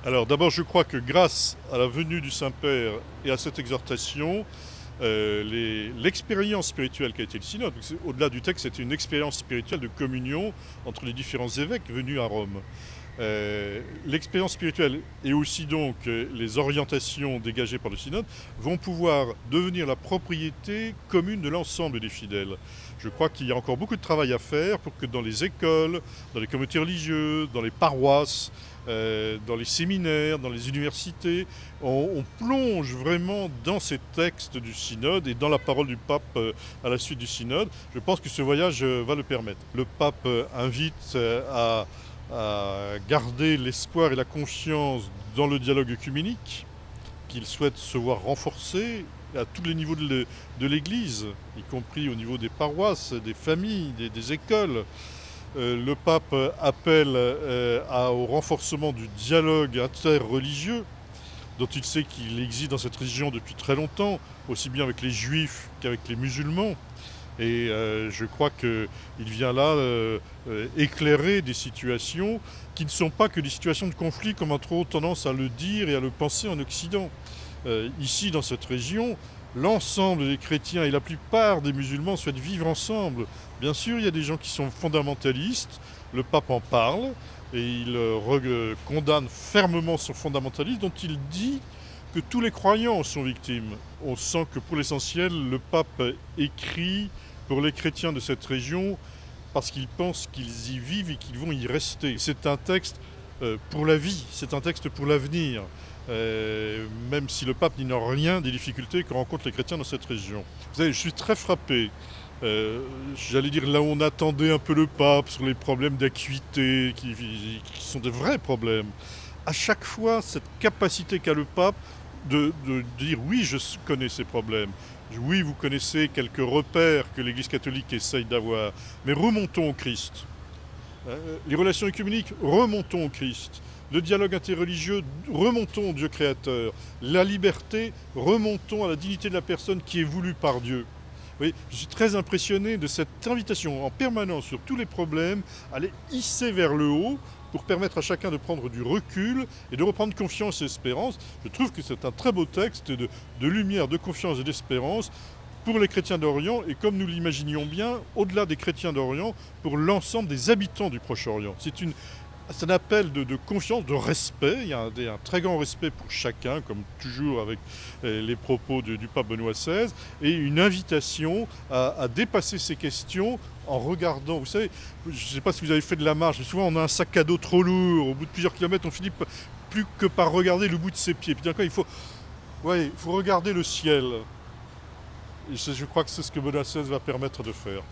Alors d'abord, je crois que grâce à la venue du Saint-Père et à cette exhortation, l'expérience spirituelle qu'a été le synode, au-delà du texte, c'était une expérience spirituelle de communion entre les différents évêques venus à Rome. L'expérience spirituelle et aussi donc les orientations dégagées par le synode vont pouvoir devenir la propriété commune de l'ensemble des fidèles. Je crois qu'il y a encore beaucoup de travail à faire pour que dans les écoles, dans les communautés religieuses, dans les paroisses, dans les séminaires, dans les universités, on plonge vraiment dans ces textes du synode et dans la parole du pape à la suite du synode. Je pense que ce voyage va le permettre. Le pape invite à garder l'espoir et la confiance dans le dialogue œcuménique, qu'il souhaite se voir renforcé à tous les niveaux de l'Église, y compris au niveau des paroisses, des familles, des écoles. Le pape appelle au renforcement du dialogue interreligieux, dont il sait qu'il existe dans cette région depuis très longtemps, aussi bien avec les juifs qu'avec les musulmans. Et je crois qu'il vient là éclairer des situations qui ne sont pas que des situations de conflit, comme on a trop tendance à le dire et à le penser en Occident. Ici, dans cette région, l'ensemble des chrétiens et la plupart des musulmans souhaitent vivre ensemble. Bien sûr, il y a des gens qui sont fondamentalistes, le pape en parle, et il condamne fermement son fondamentalisme, dont il dit que tous les croyants sont victimes. On sent que pour l'essentiel, le pape écrit pour les chrétiens de cette région parce qu'il pense qu'ils y vivent et qu'ils vont y rester. C'est un texte pour la vie, c'est un texte pour l'avenir, même si le pape n'ignore rien des difficultés que rencontrent les chrétiens dans cette région. Vous savez, je suis très frappé. J'allais dire là où on attendait un peu le pape sur les problèmes d'acuité, qui sont de vrais problèmes. À chaque fois, cette capacité qu'a le pape de dire oui, je connais ces problèmes. Oui, vous connaissez quelques repères que l'Église catholique essaye d'avoir, mais remontons au Christ. Les relations œcuméniques, remontons au Christ. Le dialogue interreligieux, remontons au Dieu créateur. La liberté, remontons à la dignité de la personne qui est voulue par Dieu. Oui, je suis très impressionné de cette invitation en permanence sur tous les problèmes, à les hisser vers le haut pour permettre à chacun de prendre du recul et de reprendre confiance et espérance. Je trouve que c'est un très beau texte de lumière, de confiance et d'espérance pour les chrétiens d'Orient et, comme nous l'imaginions bien, au-delà des chrétiens d'Orient, pour l'ensemble des habitants du Proche-Orient. C'est un appel de confiance, de respect. Il y a un très grand respect pour chacun, comme toujours avec les propos du pape Benoît XVI, et une invitation à dépasser ces questions en regardant. Vous savez, je ne sais pas si vous avez fait de la marche, mais souvent on a un sac à dos trop lourd. Au bout de plusieurs kilomètres, on finit plus que par regarder le bout de ses pieds. Puis d'un coup, il faut regarder le ciel. Et je crois que c'est ce que Benoît XVI va permettre de faire.